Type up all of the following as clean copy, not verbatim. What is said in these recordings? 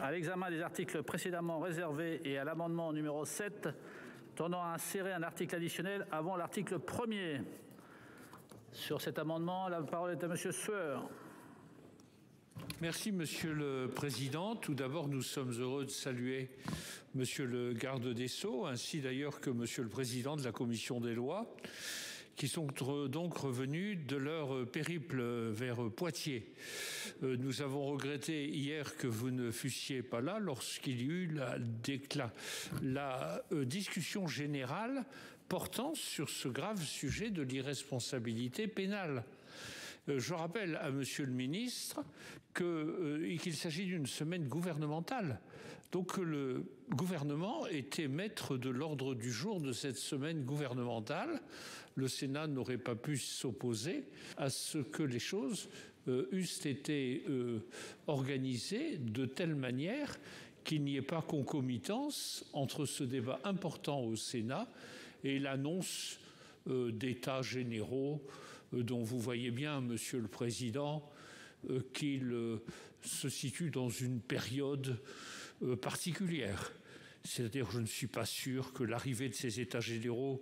à l'examen des articles précédemment réservés et à l'amendement numéro 7 tendant à insérer un article additionnel avant l'article 1er. Sur cet amendement, la parole est à monsieur Sueur. Merci Monsieur le Président. Tout d'abord, nous sommes heureux de saluer Monsieur le Garde des Sceaux, ainsi d'ailleurs que Monsieur le Président de la Commission des Lois, qui sont donc revenus de leur périple vers Poitiers. Nous avons regretté hier que vous ne fussiez pas là lorsqu'il y eut la discussion générale portant sur ce grave sujet de l'irresponsabilité pénale. Je rappelle à Monsieur le Ministre qu'il s'agit d'une semaine gouvernementale. Donc le gouvernement était maître de l'ordre du jour de cette semaine gouvernementale. Le Sénat n'aurait pas pu s'opposer à ce que les choses eussent été organisées de telle manière qu'il n'y ait pas concomitance entre ce débat important au Sénat et l'annonce d'états généraux dont vous voyez bien, Monsieur le Président, qu'il se situe dans une période particulière. C'est-à-dire que je ne suis pas sûr que l'arrivée de ces états généraux,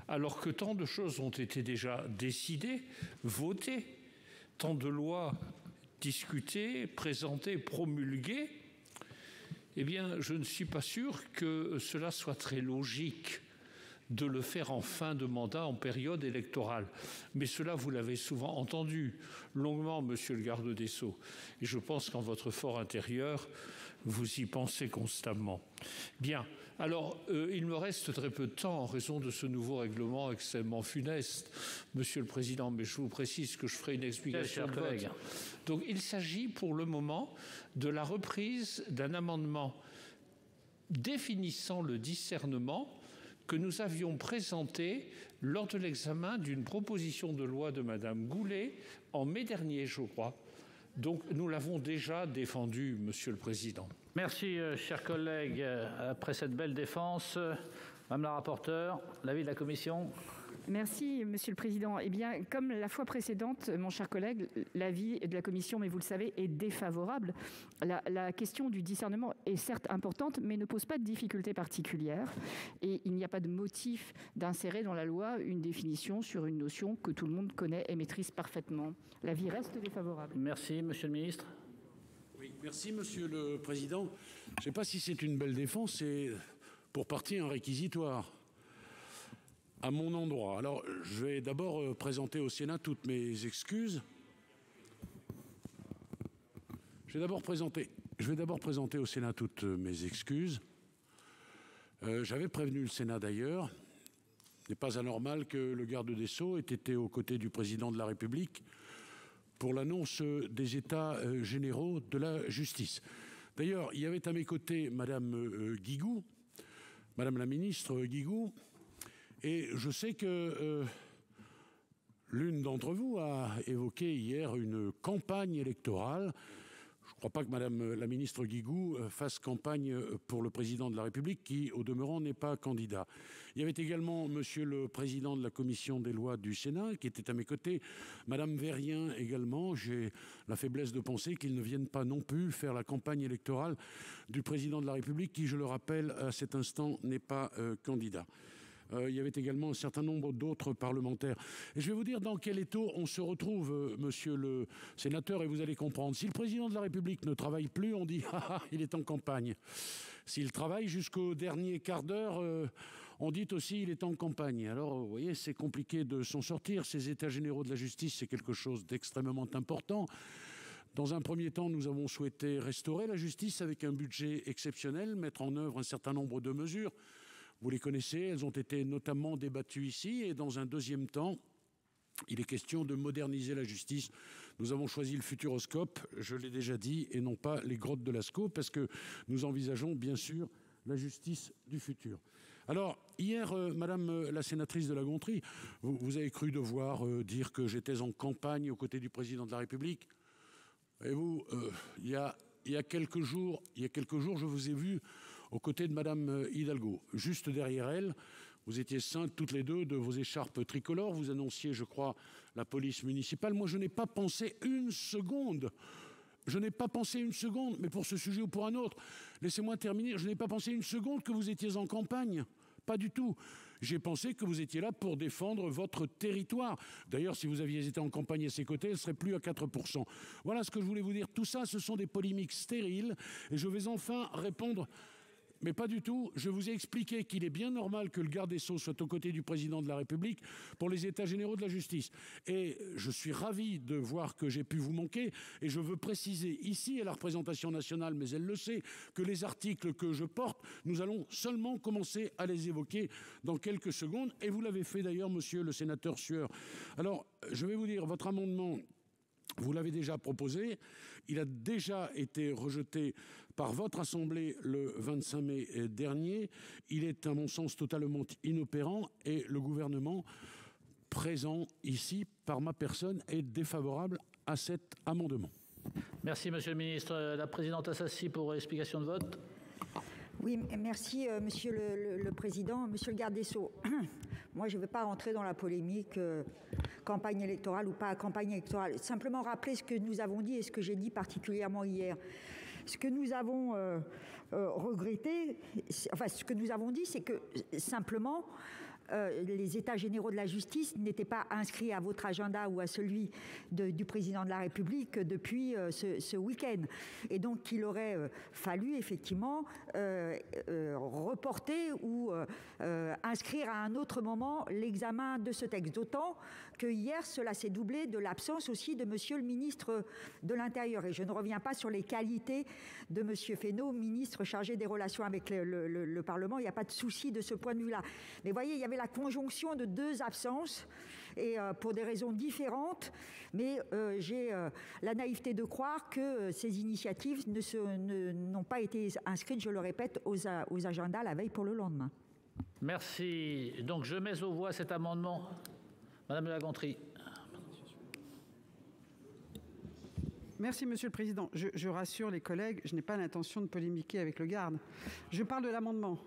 alors que tant de choses ont été déjà décidées, votées, tant de lois discutées, présentées, promulguées, eh bien, je ne suis pas sûr que cela soit très logique de le faire en fin de mandat, en période électorale. Mais cela, vous l'avez souvent entendu longuement, Monsieur le Garde des Sceaux. Et je pense qu'en votre fort intérieur, vous y pensez constamment. Bien. Alors, il me reste très peu de temps en raison de ce nouveau règlement extrêmement funeste, Monsieur le Président, mais je vous précise que je ferai une explication de vote. Donc, il s'agit pour le moment de la reprise d'un amendement définissant le discernement que nous avions présenté lors de l'examen d'une proposition de loi de Madame Goulet en mai dernier, je crois. Donc nous l'avons déjà défendu, Monsieur le Président. Merci, chers collègues. Après cette belle défense, Madame la rapporteure, l'avis de la Commission. Merci, Monsieur le Président. Eh bien, comme la fois précédente, mon cher collègue, l'avis de la Commission, mais vous le savez, est défavorable. La question du discernement est certes importante, mais ne pose pas de difficultés particulières. Et il n'y a pas de motif d'insérer dans la loi une définition sur une notion que tout le monde connaît et maîtrise parfaitement. L'avis reste défavorable. Merci, Monsieur le Ministre. Oui, merci, Monsieur le Président. Je ne sais pas si c'est une belle défense, c'est pour partie un réquisitoire à mon endroit. Alors, je vais d'abord présenter au Sénat toutes mes excuses. Je vais d'abord présenter au Sénat toutes mes excuses. J'avais prévenu le Sénat d'ailleurs. Il n'est pas anormal que le garde des Sceaux ait été aux côtés du président de la République pour l'annonce des états généraux de la justice. D'ailleurs, il y avait à mes côtés Madame Guigou, Madame la ministre Guigou, et je sais que l'une d'entre vous a évoqué hier une campagne électorale. Je ne crois pas que Madame la ministre Guigou fasse campagne pour le président de la République, qui, au demeurant, n'est pas candidat. Il y avait également Monsieur le Président de la Commission des lois du Sénat, qui était à mes côtés. Madame Vérien également. J'ai la faiblesse de penser qu'ils ne viennent pas non plus faire la campagne électorale du président de la République, qui, je le rappelle, à cet instant, n'est pas candidat. Il y avait également un certain nombre d'autres parlementaires. Et je vais vous dire dans quel étau on se retrouve, monsieur le sénateur, et vous allez comprendre. Si le président de la République ne travaille plus, on dit « Ah, il est en campagne ». S'il travaille jusqu'au dernier quart d'heure, on dit aussi « il est en campagne ». Alors, vous voyez, c'est compliqué de s'en sortir. Ces états généraux de la justice, c'est quelque chose d'extrêmement important. Dans un premier temps, nous avons souhaité restaurer la justice avec un budget exceptionnel, mettre en œuvre un certain nombre de mesures. Vous les connaissez, elles ont été notamment débattues ici. Et dans un deuxième temps, il est question de moderniser la justice. Nous avons choisi le Futuroscope, je l'ai déjà dit, et non pas les grottes de Lascaux, parce que nous envisageons bien sûr la justice du futur. Alors, hier, Madame la sénatrice de la Gontrie, vous avez cru devoir dire que j'étais en campagne aux côtés du président de la République. Et vous, il y a quelques jours, je vous ai vu aux côtés de Madame Hidalgo. Juste derrière elle, vous étiez ceintes toutes les deux de vos écharpes tricolores. Vous annonciez, je crois, la police municipale. Moi, je n'ai pas pensé une seconde Je n'ai pas pensé une seconde, mais pour ce sujet ou pour un autre, laissez-moi terminer, je n'ai pas pensé une seconde que vous étiez en campagne. Pas du tout. J'ai pensé que vous étiez là pour défendre votre territoire. D'ailleurs, si vous aviez été en campagne à ses côtés, elle ne serait plus à 4%. Voilà ce que je voulais vous dire. Tout ça, ce sont des polémiques stériles. Et je vais enfin répondre... Mais pas du tout. Je vous ai expliqué qu'il est bien normal que le garde des Sceaux soit aux côtés du président de la République pour les états généraux de la justice. Et je suis ravi de voir que j'ai pu vous manquer. Et je veux préciser ici à la représentation nationale, mais elle le sait, que les articles que je porte, nous allons seulement commencer à les évoquer dans quelques secondes. Et vous l'avez fait d'ailleurs, monsieur le sénateur Sueur. Alors, je vais vous dire, votre amendement... Vous l'avez déjà proposé, il a déjà été rejeté par votre Assemblée le 25 mai dernier. Il est, à mon sens, totalement inopérant et le gouvernement présent ici, par ma personne, est défavorable à cet amendement. Merci, Monsieur le Ministre. La présidente Assassi pour explication de vote. Oui, merci, Monsieur le Président. Monsieur le garde des Sceaux, moi, je ne vais pas rentrer dans la polémique campagne électorale ou pas campagne électorale. Simplement rappeler ce que nous avons dit et ce que j'ai dit particulièrement hier. Ce que nous avons regretté, enfin, ce que nous avons dit, c'est que simplement... les états généraux de la justice n'étaient pas inscrits à votre agenda ou à celui du président de la République depuis ce week-end. Et donc, il aurait fallu effectivement reporter ou inscrire à un autre moment l'examen de ce texte. D'autant que hier, cela s'est doublé de l'absence aussi de monsieur le ministre de l'Intérieur. Et je ne reviens pas sur les qualités de monsieur Fesneau, ministre chargé des relations avec le Parlement. Il n'y a pas de souci de ce point de vue-là. Mais voyez, il y avait la conjonction de deux absences et pour des raisons différentes, mais j'ai la naïveté de croire que ces initiatives n'ont pas été inscrites, je le répète, aux agendas la veille pour le lendemain. Merci. Donc je mets aux voix cet amendement. Madame de La Gontrie. Merci, Monsieur le Président. Je rassure les collègues, je n'ai pas l'intention de polémiquer avec le garde. Je parle de l'amendement.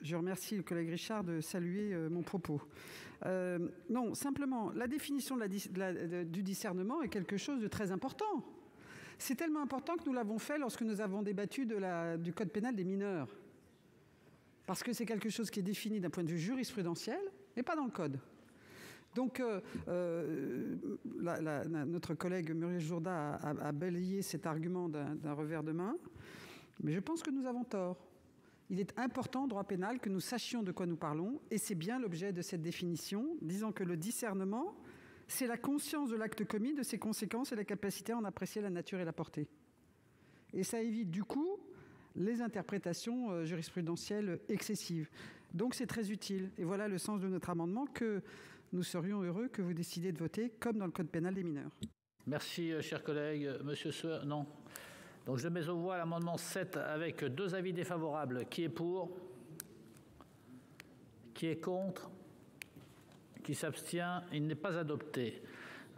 Je remercie le collègue Richard de saluer mon propos. Non, simplement, la définition du discernement est quelque chose de très important. C'est tellement important que nous l'avons fait lorsque nous avons débattu du Code pénal des mineurs. Parce que c'est quelque chose qui est défini d'un point de vue jurisprudentiel, mais pas dans le Code. Donc, notre collègue Muriel Jourda a balayé cet argument d'un revers de main, mais je pense que nous avons tort. Il est important en droit pénal que nous sachions de quoi nous parlons, et c'est bien l'objet de cette définition, disant que le discernement, c'est la conscience de l'acte commis, de ses conséquences et la capacité à en apprécier la nature et la portée. Et ça évite du coup les interprétations jurisprudentielles excessives. Donc c'est très utile. Et voilà le sens de notre amendement que nous serions heureux que vous décidiez de voter, comme dans le Code pénal des mineurs. Merci, chers collègues. Monsieur Sueur, non. Donc je mets aux voix l'amendement 7 avec 2 avis défavorables. Qui est pour? Qui est contre? Qui s'abstient? Il n'est pas adopté.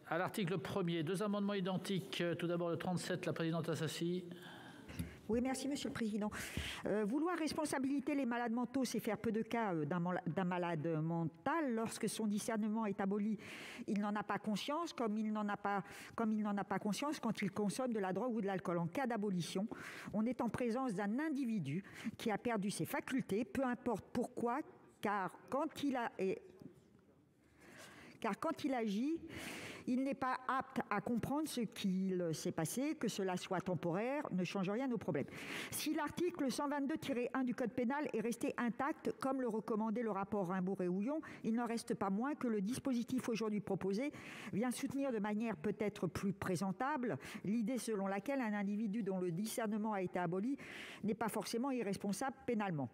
À l'article 1er, 2 amendements identiques. Tout d'abord le 37, la présidente Assassi. Oui, merci, Monsieur le Président. Vouloir responsabiliser les malades mentaux, c'est faire peu de cas d'un malade mental. Lorsque son discernement est aboli, il n'en a pas conscience, comme il n'en a pas conscience quand il consomme de la drogue ou de l'alcool. En cas d'abolition, on est en présence d'un individu qui a perdu ses facultés, peu importe pourquoi, car quand il agit, il n'est pas apte à comprendre ce qu'il s'est passé, que cela soit temporaire, ne change rien au problème. Si l'article 122-1 du Code pénal est resté intact, comme le recommandait le rapport Rimbaud et Houillon, il n'en reste pas moins que le dispositif aujourd'hui proposé vient soutenir de manière peut-être plus présentable l'idée selon laquelle un individu dont le discernement a été aboli n'est pas forcément irresponsable pénalement.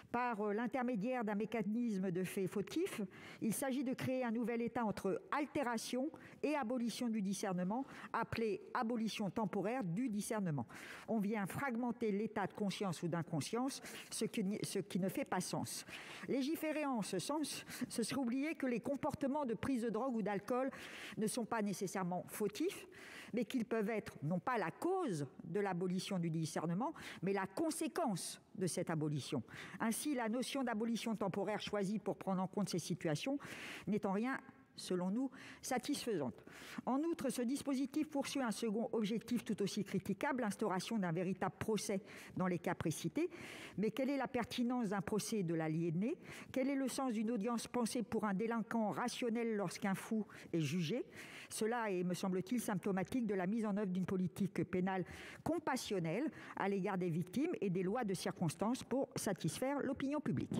Par l'intermédiaire d'un mécanisme de fait fautif, il s'agit de créer un nouvel état entre altération et abolition du discernement, appelé abolition temporaire du discernement. On vient fragmenter l'état de conscience ou d'inconscience, ce qui ne fait pas sens. Légiférer en ce sens, ce serait oublier que les comportements de prise de drogue ou d'alcool ne sont pas nécessairement fautifs, mais qu'ils peuvent être non pas la cause de l'abolition du discernement, mais la conséquence de cette abolition. Ainsi, la notion d'abolition temporaire choisie pour prendre en compte ces situations n'est en rien selon nous, satisfaisante. En outre, ce dispositif poursuit un second objectif tout aussi critiquable, l'instauration d'un véritable procès dans les cas précités. Mais quelle est la pertinence d'un procès de l'aliéné ? Quel est le sens d'une audience pensée pour un délinquant rationnel lorsqu'un fou est jugé ? Cela est, me semble-t-il, symptomatique de la mise en œuvre d'une politique pénale compassionnelle à l'égard des victimes et des lois de circonstance pour satisfaire l'opinion publique.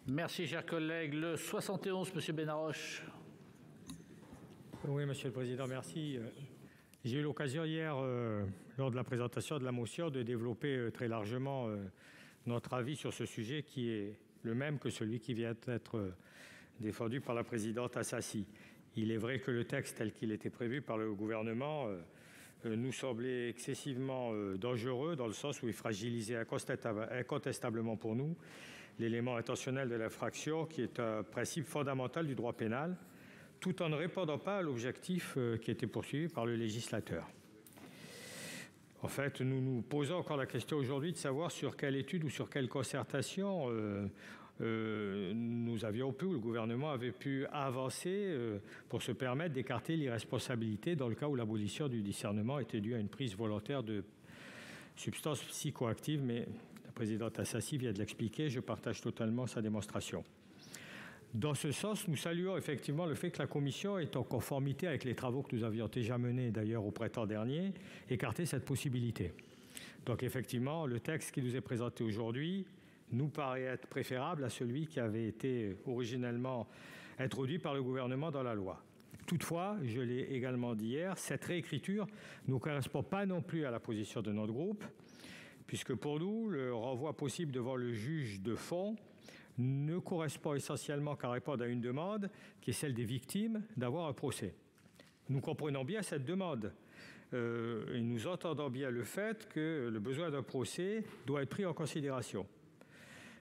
Merci, cher collègue. Le 71, M. Benarroche. Oui, Monsieur le Président, merci. J'ai eu l'occasion hier, lors de la présentation de la motion, de développer très largement notre avis sur ce sujet qui est le même que celui qui vient d'être défendu par la présidente Assassi. Il est vrai que le texte tel qu'il était prévu par le gouvernement nous semblait excessivement dangereux dans le sens où il fragilisait incontestablement pour nous l'élément intentionnel de l'infraction qui est un principe fondamental du droit pénal, tout en ne répondant pas à l'objectif qui était poursuivi par le législateur. En fait, nous nous posons encore la question aujourd'hui de savoir sur quelle étude ou sur quelle concertation nous avions pu, ou le gouvernement avait pu avancer pour se permettre d'écarter l'irresponsabilité dans le cas où l'abolition du discernement était due à une prise volontaire de substances psychoactives, mais la présidente Assassi vient de l'expliquer, je partage totalement sa démonstration. Dans ce sens, nous saluons effectivement le fait que la Commission est en conformité avec les travaux que nous avions déjà menés d'ailleurs au printemps dernier, écarter cette possibilité. Donc effectivement, le texte qui nous est présenté aujourd'hui nous paraît être préférable à celui qui avait été originellement introduit par le gouvernement dans la loi. Toutefois, je l'ai également dit hier, cette réécriture ne correspond pas non plus à la position de notre groupe, puisque pour nous, le renvoi possible devant le juge de fond ne correspond essentiellement qu'à répondre à une demande qui est celle des victimes d'avoir un procès. Nous comprenons bien cette demande et nous entendons bien le fait que le besoin d'un procès doit être pris en considération.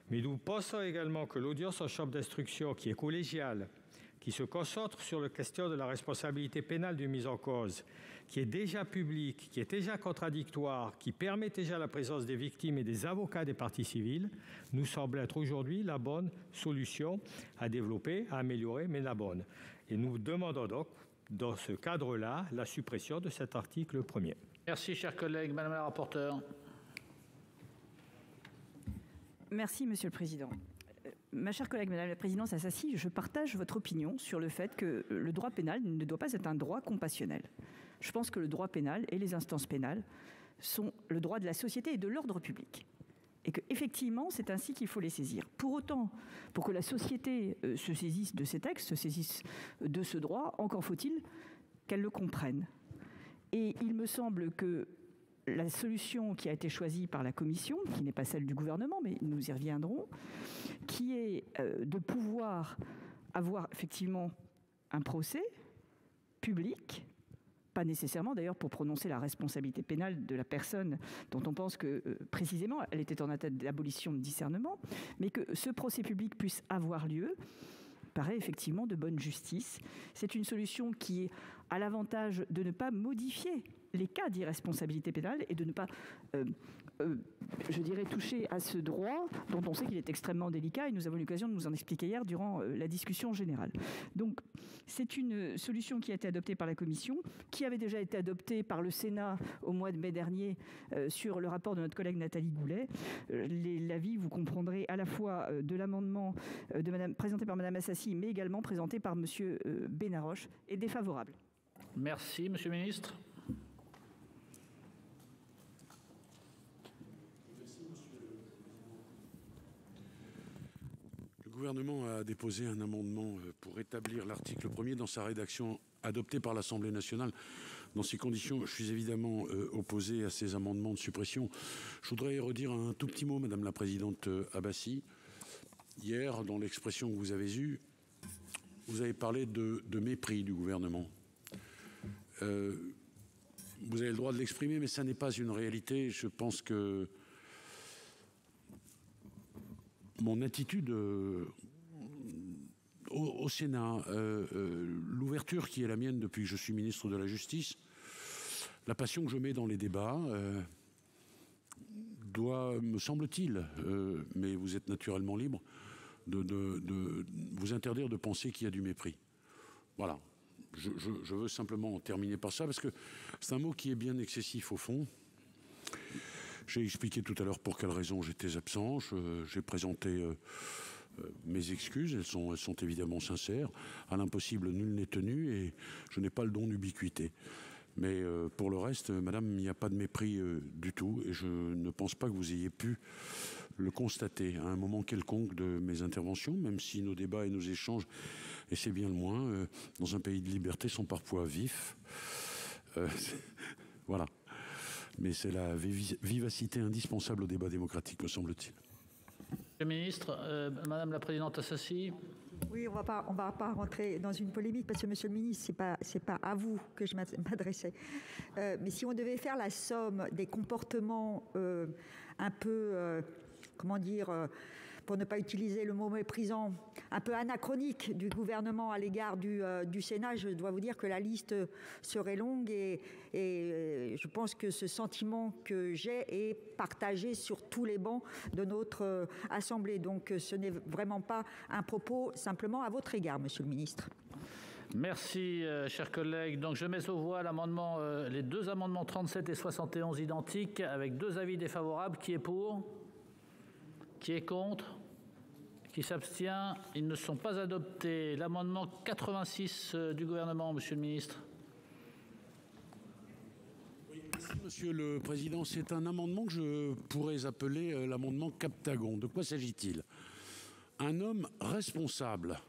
Mais nous pensons également que l'audience en chambre d'instruction, qui est collégiale, qui se concentre sur la question de la responsabilité pénale du mis en cause, qui est déjà publique, qui est déjà contradictoire, qui permet déjà la présence des victimes et des avocats des parties civiles, nous semble être aujourd'hui la bonne solution à développer, à améliorer, mais la bonne. Et nous demandons donc, dans ce cadre-là, la suppression de cet article 1er. Merci, chers collègues. Madame la rapporteure. Merci, Monsieur le Président. Ma chère collègue, Madame la Présidente Assassi, je partage votre opinion sur le fait que le droit pénal ne doit pas être un droit compassionnel. Je pense que le droit pénal et les instances pénales sont le droit de la société et de l'ordre public. Et qu'effectivement, c'est ainsi qu'il faut les saisir. Pour autant, pour que la société se saisisse de ces textes, se saisisse de ce droit, encore faut-il qu'elle le comprenne. Et il me semble que la solution qui a été choisie par la Commission, qui n'est pas celle du gouvernement, mais nous y reviendrons, qui est de pouvoir avoir effectivement un procès public, pas nécessairement d'ailleurs pour prononcer la responsabilité pénale de la personne dont on pense que précisément elle était en attente d'abolition de discernement, mais que ce procès public puisse avoir lieu, paraît effectivement de bonne justice. C'est une solution qui a l'avantage de ne pas modifier les cas d'irresponsabilité pénale et de ne pas, je dirais, toucher à ce droit dont on sait qu'il est extrêmement délicat et nous avons eu l'occasion de nous en expliquer hier durant la discussion générale. Donc, c'est une solution qui a été adoptée par la Commission, qui avait déjà été adoptée par le Sénat au mois de mai dernier sur le rapport de notre collègue Nathalie Goulet. L'avis, vous comprendrez, à la fois de l'amendement présenté par Mme Assassi, mais également présenté par M. Benarroche, est défavorable. Merci, Monsieur le Ministre. Le gouvernement a déposé un amendement pour rétablir l'article 1er dans sa rédaction adoptée par l'Assemblée nationale. Dans ces conditions, je suis évidemment opposé à ces amendements de suppression. Je voudrais redire un tout petit mot, Madame la Présidente Abassi. Hier, dans l'expression que vous avez eue, vous avez parlé de mépris du gouvernement. Vous avez le droit de l'exprimer, mais ça n'est pas une réalité. Je pense que mon attitude au Sénat, l'ouverture qui est la mienne depuis que je suis ministre de la Justice, la passion que je mets dans les débats doit, me semble-t-il, mais vous êtes naturellement libre, de vous interdire de penser qu'il y a du mépris. Voilà. Je veux simplement terminer par ça, parce que c'est un mot qui est bien excessif au fond. J'ai expliqué tout à l'heure pour quelles raisons j'étais absent. J'ai présenté mes excuses, elles sont évidemment sincères. À l'impossible, nul n'est tenu, et je n'ai pas le don d'ubiquité. Mais pour le reste, madame, il n'y a pas de mépris du tout, et je ne pense pas que vous ayez pu le constater à un moment quelconque de mes interventions, même si nos débats et nos échanges, et c'est bien le moins, dans un pays de liberté, sont parfois vifs. Voilà. Mais c'est la vivacité indispensable au débat démocratique, me semble-t-il. Monsieur le ministre, Madame la Présidente Assassi. Oui, on va pas rentrer dans une polémique, parce que, Monsieur le ministre, c'est pas à vous que je m'adressais. Mais si on devait faire la somme des comportements un peu, comment dire, pour ne pas utiliser le mot méprisant, un peu anachronique du gouvernement à l'égard du Sénat, je dois vous dire que la liste serait longue, et je pense que ce sentiment que j'ai est partagé sur tous les bancs de notre Assemblée. Donc ce n'est vraiment pas un propos simplement à votre égard, Monsieur le ministre. Merci, chers collègues. Donc, je mets aux voix les deux amendements 37 et 71 identiques, avec deux avis défavorables. Qui est pour ? Qui est contre ? Qui s'abstient ? Ils ne sont pas adoptés. L'amendement 86 du gouvernement, Monsieur le ministre. Oui, merci, Monsieur le Président. C'est un amendement que je pourrais appeler l'amendement Captagon. De quoi s'agit-il ? Un homme responsable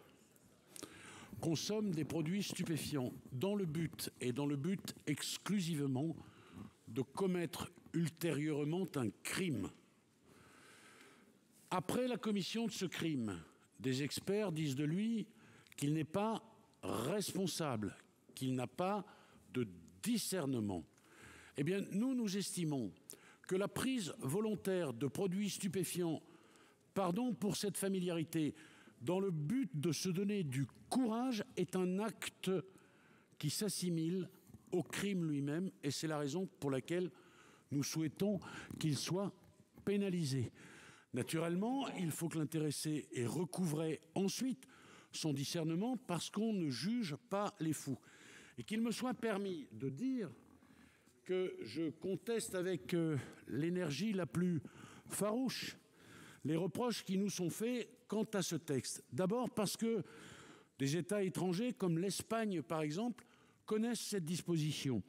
consomme des produits stupéfiants dans le but exclusivement de commettre ultérieurement un crime. Après la commission de ce crime, des experts disent de lui qu'il n'est pas responsable, qu'il n'a pas de discernement. Eh bien, nous estimons que la prise volontaire de produits stupéfiants, pardon pour cette familiarité, dans le but de se donner du courage, est un acte qui s'assimile au crime lui-même, et c'est la raison pour laquelle nous souhaitons qu'il soit pénalisé. Naturellement, il faut que l'intéressé ait recouvré ensuite son discernement, parce qu'on ne juge pas les fous. Et qu'il me soit permis de dire que je conteste avec l'énergie la plus farouche les reproches qui nous sont faits quant à ce texte. D'abord parce que des États étrangers, comme l'Espagne par exemple, connaissent cette disposition.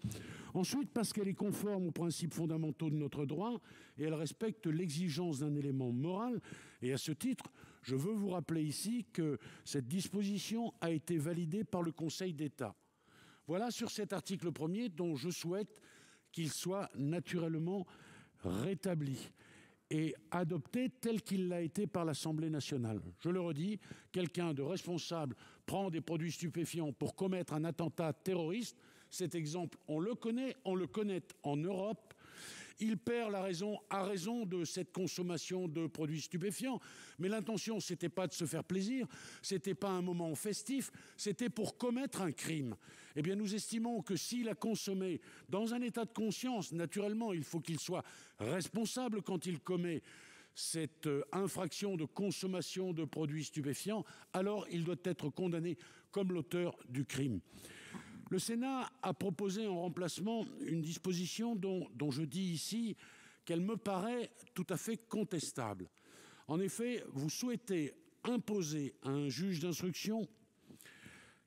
Ensuite, parce qu'elle est conforme aux principes fondamentaux de notre droit et elle respecte l'exigence d'un élément moral. Et à ce titre, je veux vous rappeler ici que cette disposition a été validée par le Conseil d'État. Voilà sur cet article 1er dont je souhaite qu'il soit naturellement rétabli et adopté tel qu'il l'a été par l'Assemblée nationale. Je le redis, quelqu'un de responsable prend des produits stupéfiants pour commettre un attentat terroriste. Cet exemple, on le connaît en Europe. Il perd la raison à raison de cette consommation de produits stupéfiants. Mais l'intention, ce n'était pas de se faire plaisir, ce n'était pas un moment festif, c'était pour commettre un crime. Eh bien, nous estimons que s'il a consommé dans un état de conscience, naturellement, il faut qu'il soit responsable quand il commet cette infraction de consommation de produits stupéfiants, alors il doit être condamné comme l'auteur du crime. Le Sénat a proposé en remplacement une disposition dont je dis ici qu'elle me paraît tout à fait contestable. En effet, vous souhaitez imposer à un juge d'instruction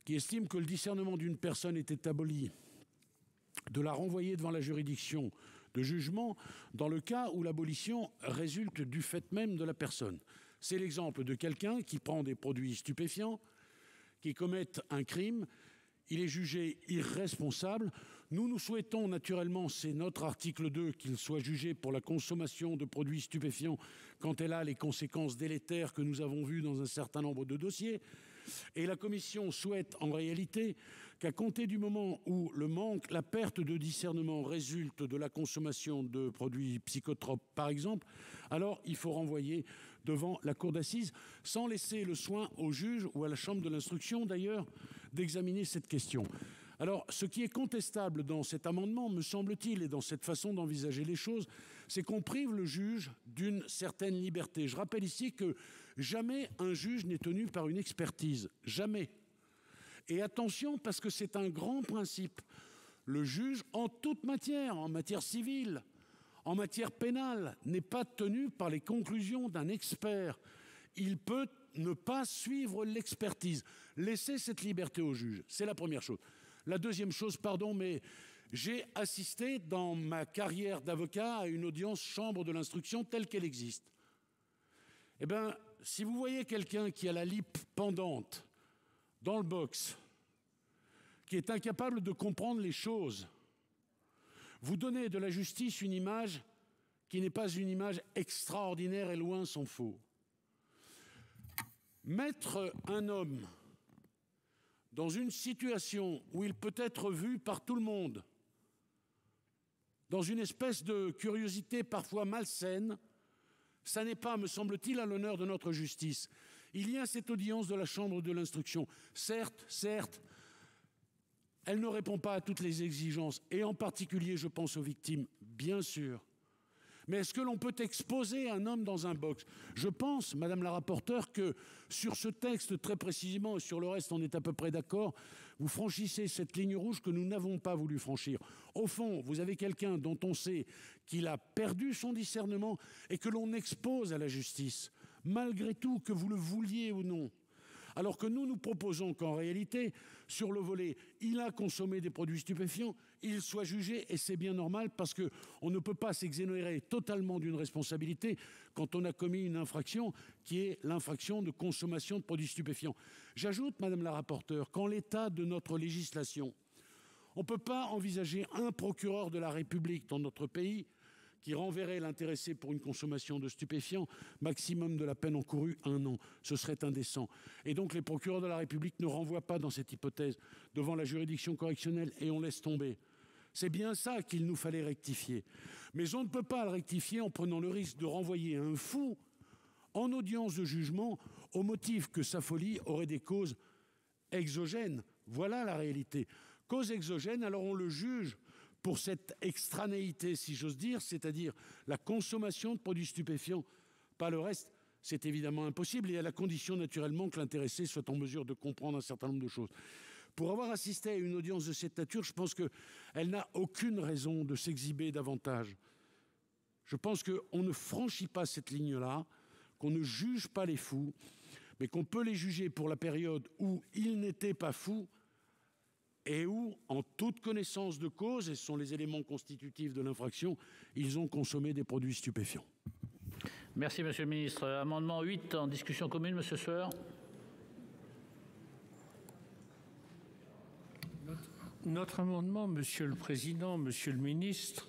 qui estime que le discernement d'une personne était aboli de la renvoyer devant la juridiction de jugement dans le cas où l'abolition résulte du fait même de la personne. C'est l'exemple de quelqu'un qui prend des produits stupéfiants, qui commet un crime. Il est jugé irresponsable. Nous souhaitons naturellement, c'est notre article 2, qu'il soit jugé pour la consommation de produits stupéfiants quand elle a les conséquences délétères que nous avons vues dans un certain nombre de dossiers. Et la Commission souhaite en réalité qu'à compter du moment où la perte de discernement résulte de la consommation de produits psychotropes, par exemple, alors il faut renvoyer devant la cour d'assises, sans laisser le soin au juge ou à la chambre de l'instruction d'ailleurs d'examiner cette question. Alors, ce qui est contestable dans cet amendement, me semble-t-il, et dans cette façon d'envisager les choses, c'est qu'on prive le juge d'une certaine liberté. Je rappelle ici que jamais un juge n'est tenu par une expertise, jamais. Et attention, parce que c'est un grand principe. Le juge, en toute matière, en matière civile, en matière pénale, n'est pas tenu par les conclusions d'un expert. Il peut ne pas suivre l'expertise. Laissez cette liberté au juge. C'est la première chose. La deuxième chose, pardon, mais j'ai assisté dans ma carrière d'avocat à une audience chambre de l'instruction telle qu'elle existe. Eh bien, si vous voyez quelqu'un qui a la lippe pendante dans le box, qui est incapable de comprendre les choses, vous donnez de la justice une image qui n'est pas une image extraordinaire et loin s'en faut. Mettre un homme dans une situation où il peut être vu par tout le monde, dans une espèce de curiosité parfois malsaine, ça n'est pas, me semble-t-il, à l'honneur de notre justice. Il y a cette audience de la chambre de l'instruction. Certes, elle ne répond pas à toutes les exigences, et en particulier, je pense aux victimes, bien sûr. Mais est-ce que l'on peut exposer un homme dans un box? Je pense, Madame la rapporteure, que sur ce texte très précisément, et sur le reste on est à peu près d'accord, vous franchissez cette ligne rouge que nous n'avons pas voulu franchir. Au fond, vous avez quelqu'un dont on sait qu'il a perdu son discernement et que l'on expose à la justice, malgré tout, que vous le vouliez ou non. Alors que nous proposons qu'en réalité, sur le volet, il a consommé des produits stupéfiants, il soit jugé, et c'est bien normal parce qu'on ne peut pas s'exonérer totalement d'une responsabilité quand on a commis une infraction qui est l'infraction de consommation de produits stupéfiants. J'ajoute, Madame la rapporteure, qu'en l'état de notre législation, on ne peut pas envisager un procureur de la République dans notre pays qui renverrait l'intéressé pour une consommation de stupéfiants, maximum de la peine encourue, 1 an. Ce serait indécent. Et donc les procureurs de la République ne renvoient pas dans cette hypothèse devant la juridiction correctionnelle et on laisse tomber. C'est bien ça qu'il nous fallait rectifier. Mais on ne peut pas le rectifier en prenant le risque de renvoyer un fou en audience de jugement au motif que sa folie aurait des causes exogènes. Voilà la réalité. Cause exogène, alors on le juge pour cette extranéité, si j'ose dire, c'est-à-dire la consommation de produits stupéfiants, pas le reste, c'est évidemment impossible, et à la condition naturellement que l'intéressé soit en mesure de comprendre un certain nombre de choses. Pour avoir assisté à une audience de cette nature, je pense qu'elle n'a aucune raison de s'exhiber davantage. Je pense qu'on ne franchit pas cette ligne-là, qu'on ne juge pas les fous, mais qu'on peut les juger pour la période où ils n'étaient pas fous, et où, en toute connaissance de cause, et ce sont les éléments constitutifs de l'infraction, ils ont consommé des produits stupéfiants. Merci, Monsieur le Ministre. Amendement 8 en discussion commune, Monsieur Sueur. Notre amendement, Monsieur le Président, Monsieur le Ministre,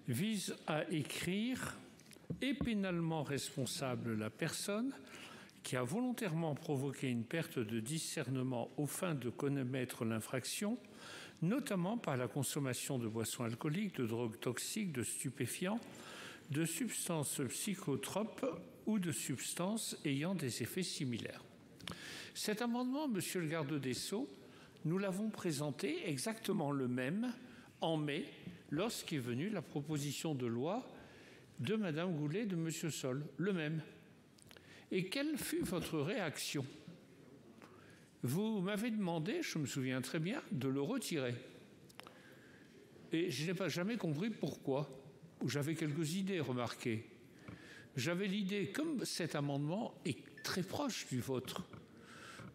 vise à écrire « est pénalement responsable la personne qui a volontairement provoqué une perte de discernement aux fins de commettre l'infraction, notamment par la consommation de boissons alcooliques, de drogues toxiques, de stupéfiants, de substances psychotropes ou de substances ayant des effets similaires. » Cet amendement, Monsieur le garde des Sceaux, nous l'avons présenté exactement le même en mai, lorsqu'est venue la proposition de loi de Madame Goulet et de Monsieur Sol, le même. Et quelle fut votre réaction? Vous m'avez demandé, je me souviens très bien, de le retirer. Et je n'ai jamais compris pourquoi. J'avais quelques idées, remarquées. J'avais l'idée, comme cet amendement est très proche du vôtre,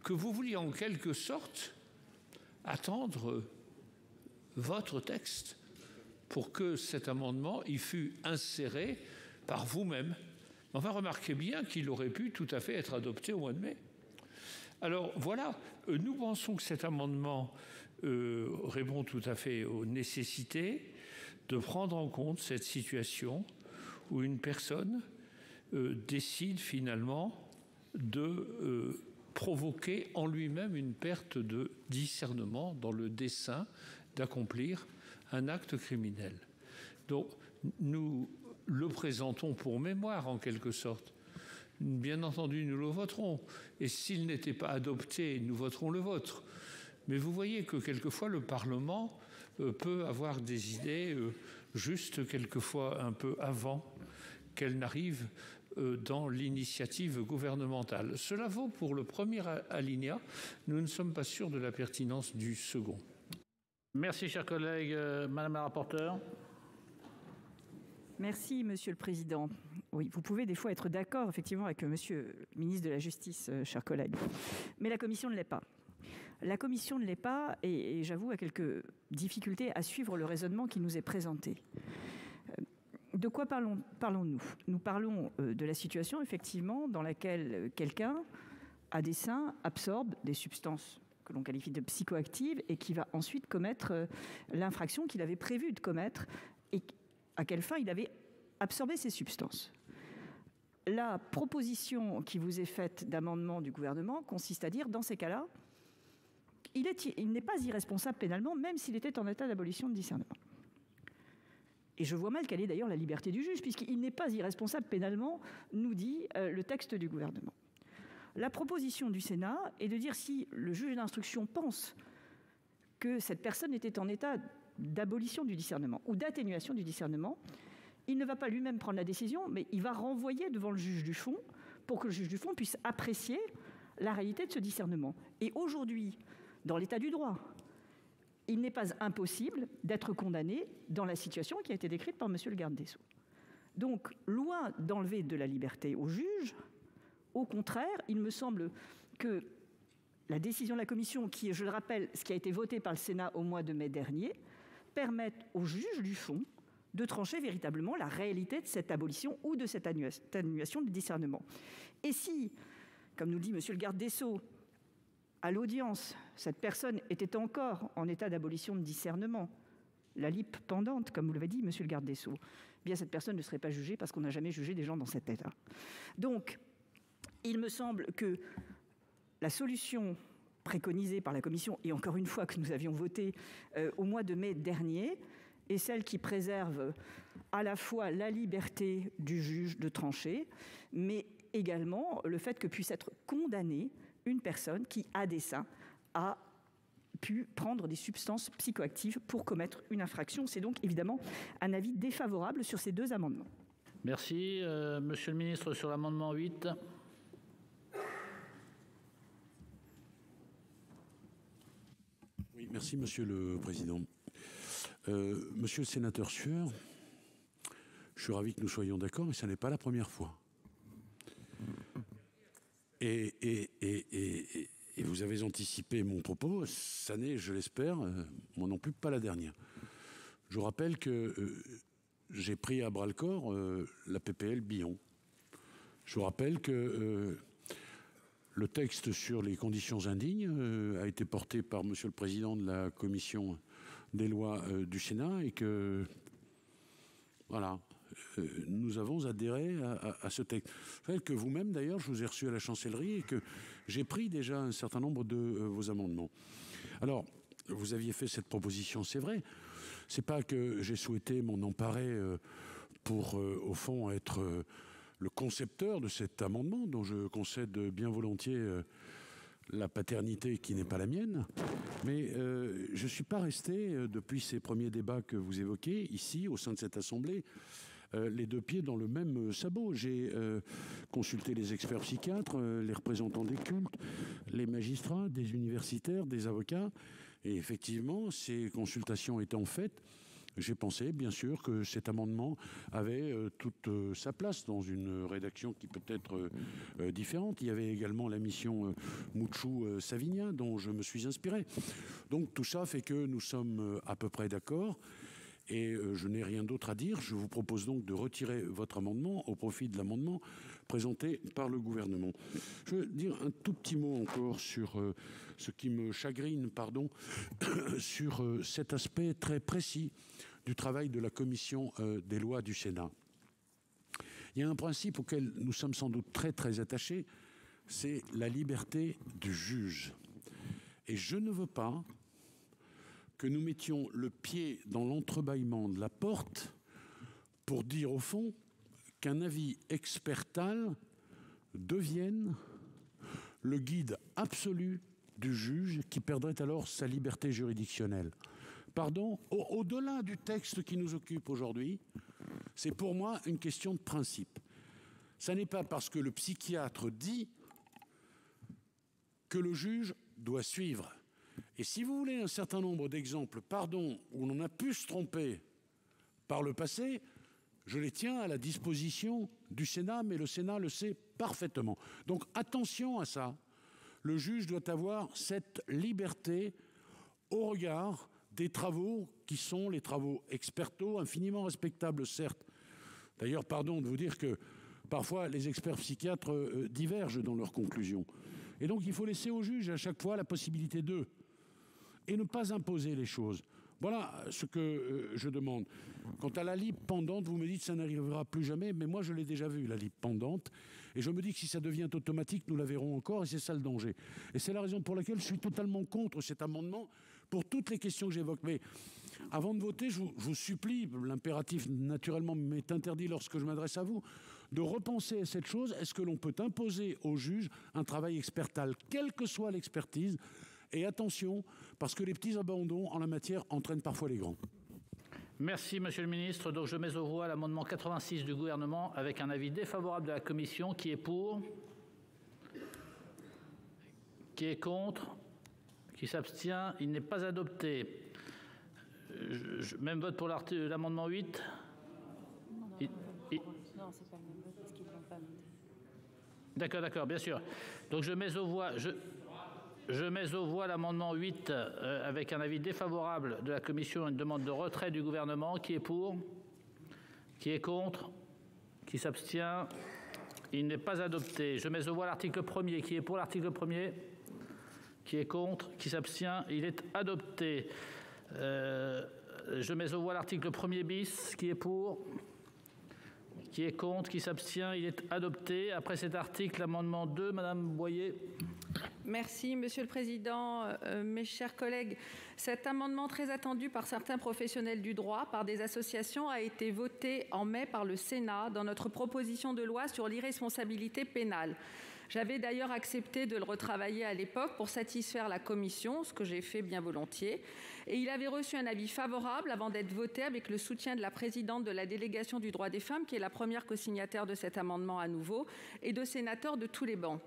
que vous vouliez en quelque sorte attendre votre texte pour que cet amendement y fût inséré par vous-même. Enfin, remarquez bien qu'il aurait pu tout à fait être adopté au mois de mai. Alors voilà, nous pensons que cet amendement répond tout à fait aux nécessités de prendre en compte cette situation où une personne décide finalement de provoquer en lui-même une perte de discernement dans le dessein d'accomplir un acte criminel. Donc nous le présentons pour mémoire en quelque sorte. Bien entendu, nous le voterons. Et s'il n'était pas adopté, nous voterons le vôtre. Mais vous voyez que quelquefois le Parlement peut avoir des idées juste quelquefois un peu avant qu'elle n'arrive dans l'initiative gouvernementale. Cela vaut pour le premier alinéa. Nous ne sommes pas sûrs de la pertinence du second. Merci, chers collègues. Madame la rapporteure. Merci, Monsieur le Président. Oui, vous pouvez des fois être d'accord, effectivement, avec Monsieur le ministre de la Justice, chers collègues. Mais la Commission ne l'est pas. La Commission ne l'est pas, et j'avoue à quelques difficultés à suivre le raisonnement qui nous est présenté. De quoi parlons-nous ? Nous parlons de la situation, effectivement, dans laquelle quelqu'un, à dessein, absorbe des substances que l'on qualifie de psychoactives et qui va ensuite commettre l'infraction qu'il avait prévu de commettre et à quelle fin il avait absorbé ces substances. La proposition qui vous est faite d'amendement du gouvernement consiste à dire, dans ces cas-là, il n'est pas irresponsable pénalement, même s'il était en état d'abolition de discernement. Et je vois mal quelle est d'ailleurs la liberté du juge, puisqu'il n'est pas irresponsable pénalement, nous dit le texte du gouvernement. La proposition du Sénat est de dire si le juge d'instruction pense que cette personne était en état d'abolition du discernement ou d'atténuation du discernement, il ne va pas lui-même prendre la décision, mais il va renvoyer devant le juge du fond pour que le juge du fond puisse apprécier la réalité de ce discernement. Et aujourd'hui, dans l'état du droit, il n'est pas impossible d'être condamné dans la situation qui a été décrite par monsieur le garde des Sceaux. Donc, loin d'enlever de la liberté au juge, au contraire, il me semble que la décision de la Commission, qui est, je le rappelle, ce qui a été voté par le Sénat au mois de mai dernier, permette au juge du fond de trancher véritablement la réalité de cette abolition ou de cette atténuation du discernement. Et si, comme nous dit monsieur le garde des Sceaux, à l'audience, cette personne était encore en état d'abolition de discernement, la lippe pendante, comme vous l'avez dit, monsieur le garde des Sceaux, eh bien cette personne ne serait pas jugée parce qu'on n'a jamais jugé des gens dans cet état. Donc, il me semble que la solution préconisée par la Commission, et encore une fois que nous avions voté au mois de mai dernier, est celle qui préserve à la fois la liberté du juge de trancher, mais également le fait que puisse être condamnée une personne qui, à dessein, a pu prendre des substances psychoactives pour commettre une infraction. C'est donc évidemment un avis défavorable sur ces deux amendements. Merci. Monsieur le ministre, sur l'amendement 8. Oui, merci Monsieur le Président. Monsieur le sénateur Sueur, je suis ravi que nous soyons d'accord, mais ce n'est pas la première fois. Et vous avez anticipé mon propos, ça n'est, je l'espère, moi non plus, pas la dernière. Je vous rappelle que j'ai pris à bras-le-corps la PPL Billon. Je vous rappelle que le texte sur les conditions indignes a été porté par Monsieur le Président de la Commission des lois du Sénat et que, voilà, nous avons adhéré à ce texte. Vous savez que vous-même, d'ailleurs, je vous ai reçu à la chancellerie et que j'ai pris déjà un certain nombre de vos amendements. Alors, vous aviez fait cette proposition, c'est vrai. C'est pas que j'ai souhaité m'en emparer pour, au fond, être le concepteur de cet amendement, dont je concède bien volontiers la paternité qui n'est pas la mienne. Mais je ne suis pas resté, depuis ces premiers débats que vous évoquez, ici, au sein de cette Assemblée, les deux pieds dans le même sabot. J'ai consulté les experts psychiatres, les représentants des cultes, les magistrats, des universitaires, des avocats. Et effectivement, ces consultations étant faites, j'ai pensé, bien sûr, que cet amendement avait toute sa place dans une rédaction qui peut être différente. Il y avait également la mission Mouchou-Savignin, dont je me suis inspiré. Donc tout ça fait que nous sommes à peu près d'accord. Et je n'ai rien d'autre à dire. Je vous propose donc de retirer votre amendement au profit de l'amendement présenté par le gouvernement. Je veux dire un tout petit mot encore sur ce qui me chagrine, sur cet aspect très précis du travail de la commission des lois du Sénat. Il y a un principe auquel nous sommes sans doute très très attachés, c'est la liberté du juge. Et je ne veux pas que nous mettions le pied dans l'entrebâillement de la porte pour dire au fond qu'un avis expertal devienne le guide absolu du juge qui perdrait alors sa liberté juridictionnelle. Pardon, au-delà du texte qui nous occupe aujourd'hui, C'est pour moi une question de principe. Ça n'est pas parce que le psychiatre dit que le juge doit suivre. Et si vous voulez un certain nombre d'exemples, où on a pu se tromper par le passé, je les tiens à la disposition du Sénat, mais le Sénat le sait parfaitement. Donc attention à ça. Le juge doit avoir cette liberté au regard des travaux qui sont les travaux expertos, infiniment respectables, certes. D'ailleurs, pardon de vous dire que parfois les experts psychiatres divergent dans leurs conclusions. Et donc il faut laisser au juge à chaque fois la possibilité d'eux et ne pas imposer les choses. Voilà ce que je demande. Quant à la lib pendante, vous me dites que ça n'arrivera plus jamais, mais moi je l'ai déjà vu, la lib pendante, et je me dis que si ça devient automatique, nous la verrons encore, et c'est ça le danger. Et c'est la raison pour laquelle je suis totalement contre cet amendement, pour toutes les questions que j'évoque. Mais avant de voter, je vous supplie, l'impératif naturellement m'est interdit lorsque je m'adresse à vous, de repenser à cette chose. Est-ce que l'on peut imposer au juge un travail expertal, quelle que soit l'expertise? Et attention, parce que les petits abandons en la matière entraînent parfois les grands. Merci, Monsieur le Ministre. Donc je mets aux voix l'amendement 86 du Gouvernement avec un avis défavorable de la Commission. Qui est pour? Qui est contre? Qui s'abstient? Il n'est pas adopté. Même vote pour l'amendement 8. Non, c'est pas le même vote parce qu'ils ne l'ont pas voté. D'accord, bien sûr. Donc je mets aux voix... Je mets aux voix l'amendement 8 avec un avis défavorable de la Commission et une demande de retrait du Gouvernement. Qui est pour? Qui est contre? Qui s'abstient? Il n'est pas adopté. Je mets aux voix l'article 1er. Qui est pour l'article 1er? Qui est contre? Qui s'abstient? Il est adopté. Je mets aux voix l'article 1er bis. Qui est pour? Qui est contre? Qui s'abstient? Il est adopté. Après cet article, l'amendement 2, Madame Boyer. Merci, Monsieur le Président. Mes chers collègues, cet amendement très attendu par certains professionnels du droit, par des associations, a été voté en mai par le Sénat dans notre proposition de loi sur l'irresponsabilité pénale. J'avais d'ailleurs accepté de le retravailler à l'époque pour satisfaire la Commission, ce que j'ai fait bien volontiers. Et il avait reçu un avis favorable avant d'être voté avec le soutien de la présidente de la délégation du droit des femmes, qui est la première co-signataire de cet amendement à nouveau, et de sénateurs de tous les bancs.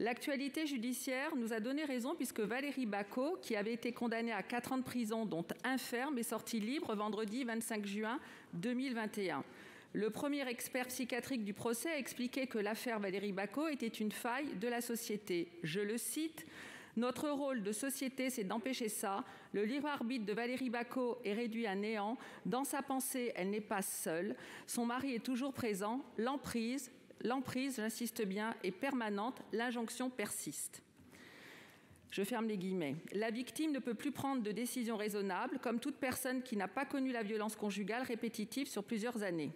L'actualité judiciaire nous a donné raison puisque Valérie Bacot, qui avait été condamnée à 4 ans de prison, dont 1 ferme, est sortie libre vendredi 25 juin 2021. Le premier expert psychiatrique du procès a expliqué que l'affaire Valérie Bacot était une faille de la société. Je le cite: « Notre rôle de société, c'est d'empêcher ça. Le libre arbitre de Valérie Bacot est réduit à néant. Dans sa pensée, elle n'est pas seule. Son mari est toujours présent. L'emprise, j'insiste bien, est permanente. L'injonction persiste. » Je ferme les guillemets. La victime ne peut plus prendre de décision raisonnable, comme toute personne qui n'a pas connu la violence conjugale répétitive sur plusieurs années.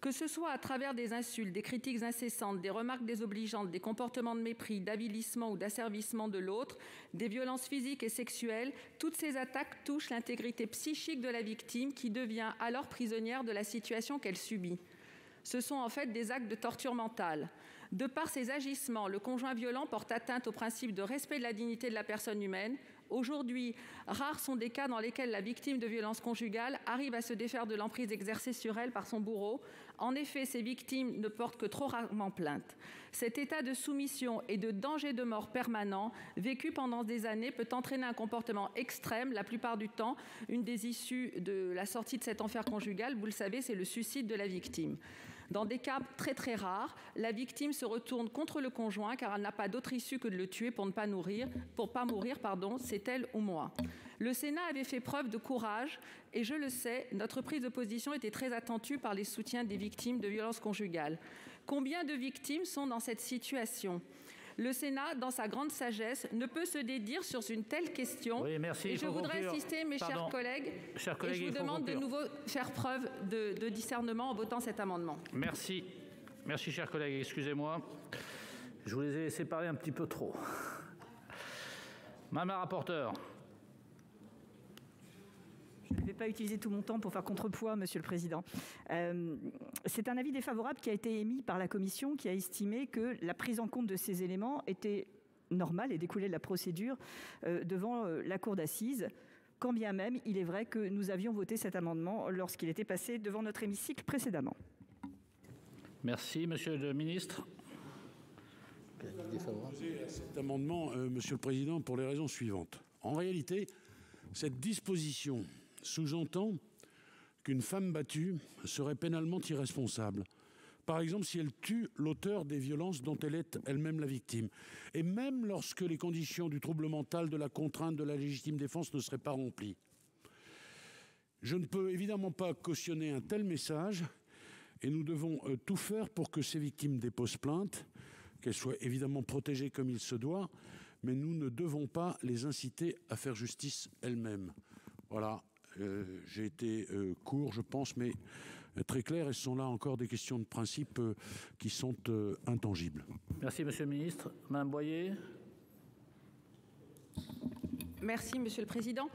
Que ce soit à travers des insultes, des critiques incessantes, des remarques désobligeantes, des comportements de mépris, d'avilissement ou d'asservissement de l'autre, des violences physiques et sexuelles, toutes ces attaques touchent l'intégrité psychique de la victime qui devient alors prisonnière de la situation qu'elle subit. Ce sont en fait des actes de torture mentale. De par ces agissements, le conjoint violent porte atteinte au principe de respect de la dignité de la personne humaine. Aujourd'hui, rares sont des cas dans lesquels la victime de violences conjugales arrive à se défaire de l'emprise exercée sur elle par son bourreau. En effet, ces victimes ne portent que trop rarement plainte. Cet état de soumission et de danger de mort permanent, vécu pendant des années, peut entraîner un comportement extrême. La plupart du temps, une des issues de la sortie de cet enfer conjugal, vous le savez, c'est le suicide de la victime. Dans des cas très très rares, la victime se retourne contre le conjoint car elle n'a pas d'autre issue que de le tuer pour pas mourir, c'est elle ou moi. Le Sénat avait fait preuve de courage et je le sais, notre prise de position était très attendue par les soutiens des victimes de violences conjugales. Combien de victimes sont dans cette situation ? Le Sénat, dans sa grande sagesse, ne peut se dédire sur une telle question. Oui, merci, et je voudrais insister, mes chers collègues, et je vous demande de nouveau faire preuve de discernement en votant cet amendement. Merci. Merci, chers collègues. Excusez-moi. Je vous les ai laissés parler un petit peu trop. Madame la rapporteure. Je ne vais pas utiliser tout mon temps pour faire contrepoids, Monsieur le Président. C'est un avis défavorable qui a été émis par la Commission, qui a estimé que la prise en compte de ces éléments était normale et découlait de la procédure devant la Cour d'assises. quand bien même il est vrai que nous avions voté cet amendement lorsqu'il était passé devant notre hémicycle précédemment. Merci, Monsieur le Ministre. À cet amendement, Monsieur le Président, pour les raisons suivantes. En réalité, cette disposition sous-entend qu'une femme battue serait pénalement irresponsable. Par exemple, si elle tue l'auteur des violences dont elle est elle-même la victime. Et même lorsque les conditions du trouble mental, de la contrainte, de la légitime défense ne seraient pas remplies. Je ne peux évidemment pas cautionner un tel message et nous devons tout faire pour que ces victimes déposent plainte, qu'elles soient évidemment protégées comme il se doit, mais nous ne devons pas les inciter à faire justice elles-mêmes. Voilà, j'ai été court, je pense, mais très clair, et ce sont là encore des questions de principe qui sont intangibles. Merci, Monsieur le Ministre. Madame Boyer. Merci, Monsieur le Président.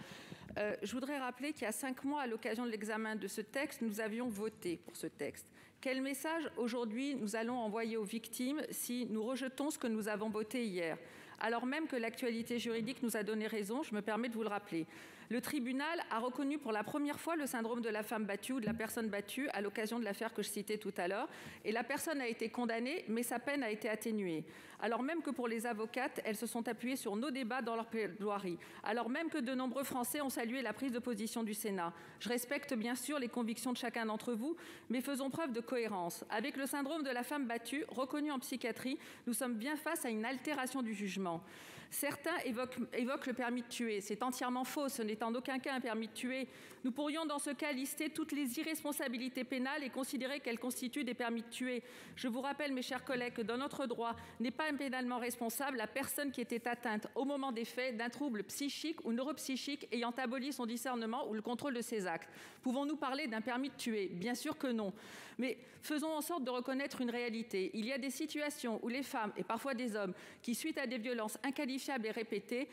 Je voudrais rappeler qu'il y a 5 mois, à l'occasion de l'examen de ce texte, nous avions voté pour ce texte. Quel message aujourd'hui nous allons envoyer aux victimes si nous rejetons ce que nous avons voté hier ? Alors même que l'actualité juridique nous a donné raison, je me permets de vous le rappeler. Le tribunal a reconnu pour la première fois le syndrome de la femme battue ou de la personne battue à l'occasion de l'affaire que je citais tout à l'heure. Et la personne a été condamnée, mais sa peine a été atténuée. Alors même que pour les avocates, elles se sont appuyées sur nos débats dans leur plaidoirie. Alors même que de nombreux Français ont salué la prise de position du Sénat. Je respecte bien sûr les convictions de chacun d'entre vous, mais faisons preuve de cohérence. Avec le syndrome de la femme battue, reconnu en psychiatrie, nous sommes bien face à une altération du jugement. Certains évoquent le permis de tuer. C'est entièrement faux. Ce n'est en aucun cas un permis de tuer. Nous pourrions dans ce cas lister toutes les irresponsabilités pénales et considérer qu'elles constituent des permis de tuer. Je vous rappelle, mes chers collègues, que dans notre droit n'est pas pénalement responsable la personne qui était atteinte au moment des faits d'un trouble psychique ou neuropsychique ayant aboli son discernement ou le contrôle de ses actes. Pouvons-nous parler d'un permis de tuer ? Bien sûr que non. Mais faisons en sorte de reconnaître une réalité. Il y a des situations où les femmes, et parfois des hommes, qui suite à des violences inqualifiables et répétées,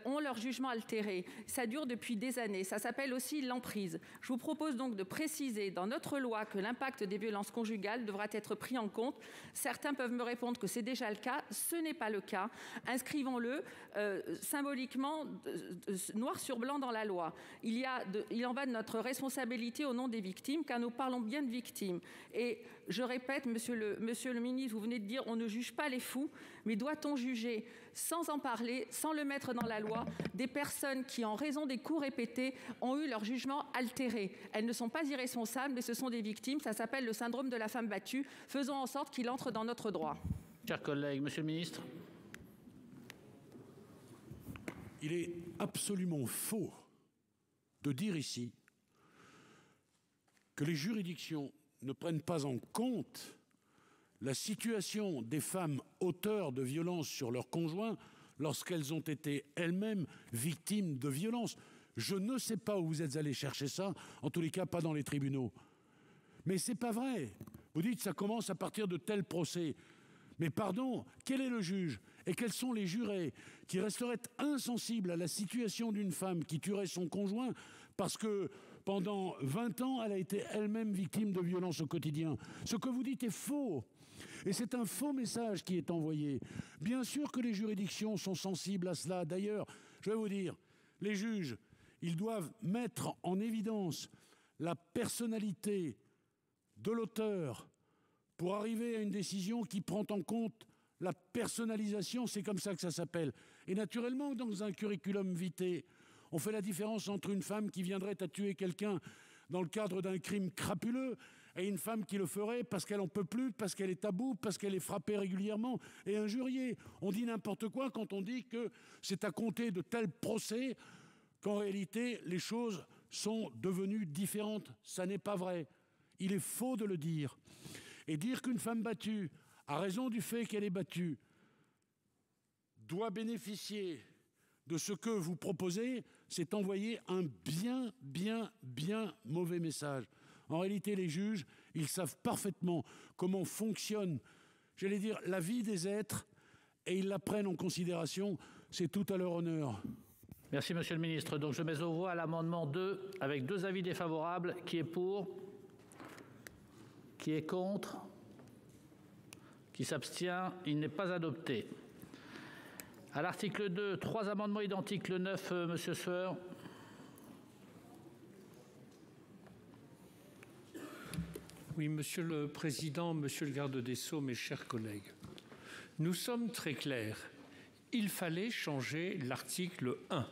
ont leur jugement altéré. Ça dure depuis des années. Ça s'appelle aussi l'emprise. Je vous propose donc de préciser dans notre loi que l'impact des violences conjugales devra être pris en compte. Certains peuvent me répondre que c'est déjà le cas. Ce n'est pas le cas. Inscrivons-le symboliquement, noir sur blanc dans la loi. Il en va de notre responsabilité au nom des victimes, car nous parlons bien de victimes. Et je répète, monsieur le ministre, vous venez de dire on ne juge pas les fous, mais doit-on juger sans en parler, sans le mettre dans la loi, des personnes qui, en raison des coups répétés, ont eu leur jugement altéré. Elles ne sont pas irresponsables, mais ce sont des victimes. Ça s'appelle le syndrome de la femme battue. Faisons en sorte qu'il entre dans notre droit. Chers collègues, Monsieur le Ministre. Il est absolument faux de dire ici que les juridictions ne prennent pas en compte la situation des femmes auteurs de violences sur leurs conjoints lorsqu'elles ont été elles-mêmes victimes de violences. Je ne sais pas où vous êtes allés chercher ça, en tous les cas pas dans les tribunaux. Mais c'est pas vrai. Vous dites que ça commence à partir de tel procès. Mais pardon, quel est le juge et quels sont les jurés qui resteraient insensibles à la situation d'une femme qui tuerait son conjoint parce que pendant 20 ans, elle a été elle-même victime de violences au quotidien. Ce que vous dites est faux. Et c'est un faux message qui est envoyé. Bien sûr que les juridictions sont sensibles à cela. D'ailleurs, je vais vous dire, les juges, ils doivent mettre en évidence la personnalité de l'auteur pour arriver à une décision qui prend en compte la personnalisation, c'est comme ça que ça s'appelle. Et naturellement, dans un curriculum vitae, on fait la différence entre une femme qui viendrait à tuer quelqu'un dans le cadre d'un crime crapuleux et une femme qui le ferait parce qu'elle n'en peut plus, parce qu'elle est à bout, parce qu'elle est frappée régulièrement et injuriée. On dit n'importe quoi quand on dit que c'est à compter de tels procès qu'en réalité, les choses sont devenues différentes. Ça n'est pas vrai. Il est faux de le dire. Et dire qu'une femme battue, à raison du fait qu'elle est battue, doit bénéficier de ce que vous proposez, c'est envoyer un bien mauvais message. En réalité, les juges, ils savent parfaitement comment fonctionne, j'allais dire, la vie des êtres, et ils la prennent en considération. C'est tout à leur honneur. Merci, Monsieur le Ministre. Donc, je mets aux voix l'amendement 2 avec 2 avis défavorables. Qui est pour ? Qui est contre ? Qui s'abstient ? Il n'est pas adopté. À l'article 2, 3 amendements identiques. Le 9, Monsieur Sueur. Oui, Monsieur le Président, Monsieur le Garde des Sceaux, mes chers collègues, nous sommes très clairs. Il fallait changer l'article 1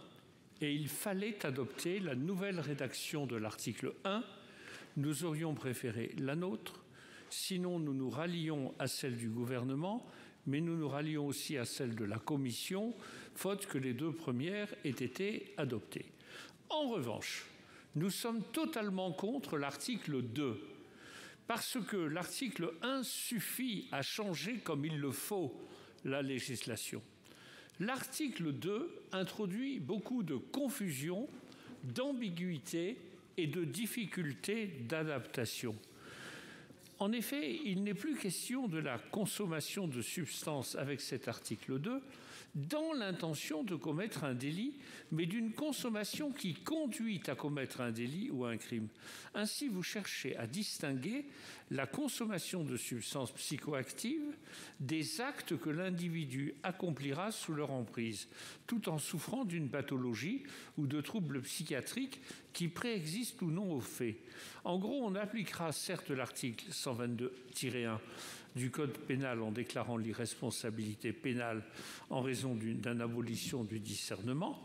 et il fallait adopter la nouvelle rédaction de l'article 1. Nous aurions préféré la nôtre, sinon nous nous rallions à celle du gouvernement, mais nous nous rallions aussi à celle de la Commission, faute que les deux premières aient été adoptées. En revanche, nous sommes totalement contre l'article 2, parce que l'article 1 suffit à changer comme il le faut la législation. L'article 2 introduit beaucoup de confusion, d'ambiguïté et de difficultés d'adaptation. En effet, il n'est plus question de la consommation de substances avec cet article 2 dans l'intention de commettre un délit, mais d'une consommation qui conduit à commettre un délit ou un crime. Ainsi, vous cherchez à distinguer la consommation de substances psychoactives des actes que l'individu accomplira sous leur emprise, tout en souffrant d'une pathologie ou de troubles psychiatriques qui préexistent ou non aux faits. En gros, on appliquera certes l'article 122-1 du Code pénal en déclarant l'irresponsabilité pénale en raison d'une abolition du discernement,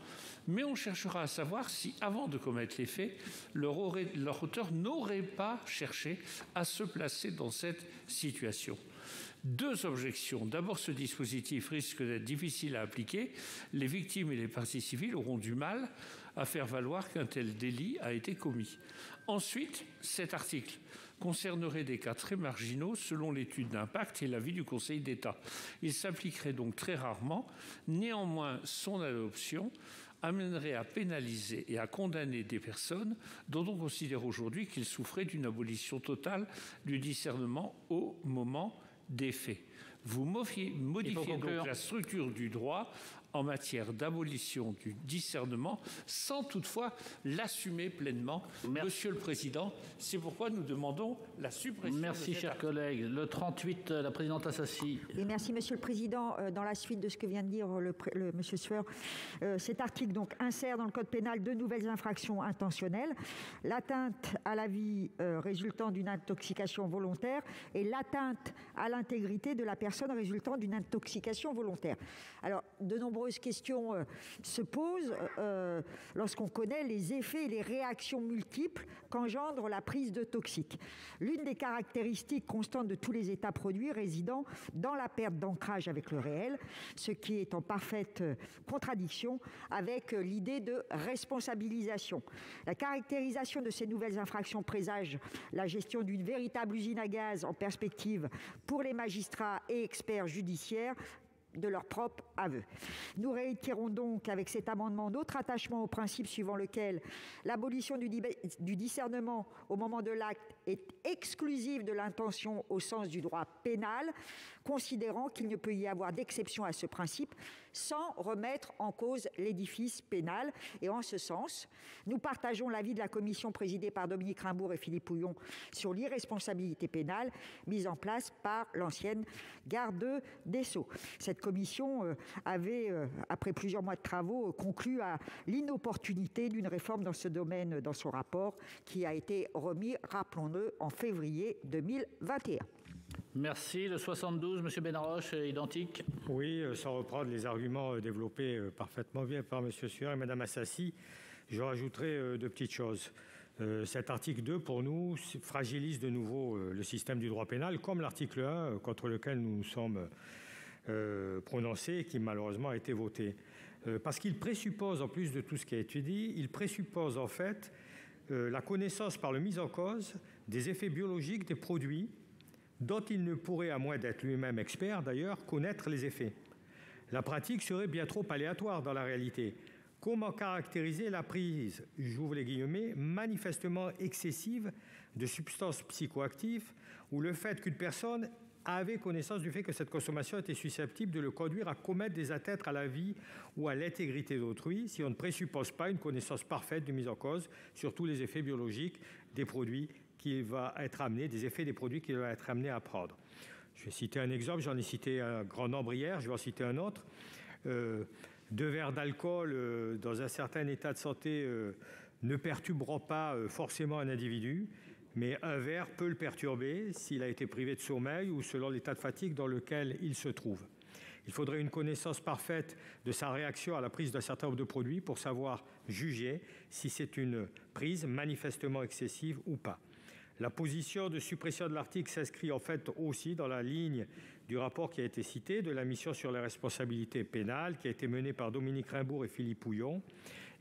mais on cherchera à savoir si, avant de commettre les faits, leur auteur n'aurait pas cherché à se placer dans cette situation. Deux objections. D'abord, ce dispositif risque d'être difficile à appliquer. Les victimes et les parties civiles auront du mal à faire valoir qu'un tel délit a été commis. Ensuite, cet article concernerait des cas très marginaux selon l'étude d'impact et l'avis du Conseil d'État. Il s'appliquerait donc très rarement. Néanmoins, son adoption amènerait à pénaliser et à condamner des personnes dont on considère aujourd'hui qu'ils souffraient d'une abolition totale du discernement au moment des faits. Vous modifiez donc la structure du droit en matière d'abolition du discernement sans toutefois l'assumer pleinement. Merci. Monsieur le Président, c'est pourquoi nous demandons la suppression. Merci, chers collègues. Le 38, la présidente Assassi. Et merci, Monsieur le Président. Dans la suite de ce que vient de dire Monsieur Sueur, cet article donc insère dans le Code pénal deux nouvelles infractions intentionnelles, l'atteinte à la vie résultant d'une intoxication volontaire et l'atteinte à l'intégrité de la personne résultant d'une intoxication volontaire. Alors, de nombreuses questions se posent lorsqu'on connaît les effets et les réactions multiples qu'engendre la prise de toxiques. L'une des caractéristiques constantes de tous les états produits résidant dans la perte d'ancrage avec le réel, ce qui est en parfaite contradiction avec l'idée de responsabilisation. La caractérisation de ces nouvelles infractions présage la gestion d'une véritable usine à gaz en perspective pour les magistrats et experts judiciaires de leur propre aveu. Nous réitérons donc avec cet amendement notre attachement au principe suivant lequel l'abolition du discernement au moment de l'acte est exclusive de l'intention au sens du droit pénal, considérant qu'il ne peut y avoir d'exception à ce principe sans remettre en cause l'édifice pénal. Et en ce sens, nous partageons l'avis de la commission présidée par Dominique Raimbourg et Philippe Pouillon sur l'irresponsabilité pénale mise en place par l'ancienne garde des Sceaux. Cette commission avait, après plusieurs mois de travaux, conclu à l'inopportunité d'une réforme dans ce domaine dans son rapport qui a été remis, rappelons-le, en février 2021. Merci. Le 72, M. Benarroche, identique. Oui, sans reprendre les arguments développés parfaitement bien par M. Sueur et Mme Assassi, je rajouterai deux petites choses. Cet article 2, pour nous, fragilise de nouveau le système du droit pénal, comme l'article 1, contre lequel nous nous sommes prononcés et qui malheureusement a été voté. Parce qu'il présuppose, en plus de tout ce qui a été dit, il présuppose en fait la connaissance par le mis en cause des effets biologiques des produits dont il ne pourrait, à moins d'être lui-même expert d'ailleurs, connaître les effets. La pratique serait bien trop aléatoire dans la réalité. Comment caractériser la prise, j'ouvre les guillemets, manifestement excessive de substances psychoactives ou le fait qu'une personne avait connaissance du fait que cette consommation était susceptible de le conduire à commettre des atteintes à la vie ou à l'intégrité d'autrui si on ne présuppose pas une connaissance parfaite du mis en cause sur tous les effets biologiques des produits qui va être amené, des effets des produits qu'il va être amené à prendre. Je vais citer un exemple, j'en ai cité un grand nombre hier, je vais en citer un autre. 2 verres d'alcool dans un certain état de santé ne perturberont pas forcément un individu mais un verre peut le perturber s'il a été privé de sommeil ou selon l'état de fatigue dans lequel il se trouve. Il faudrait une connaissance parfaite de sa réaction à la prise d'un certain nombre de produits pour savoir juger si c'est une prise manifestement excessive ou pas. La position de suppression de l'article s'inscrit en fait aussi dans la ligne du rapport qui a été cité, de la mission sur les responsabilités pénales qui a été menée par Dominique Rimbourg et Philippe Pouillon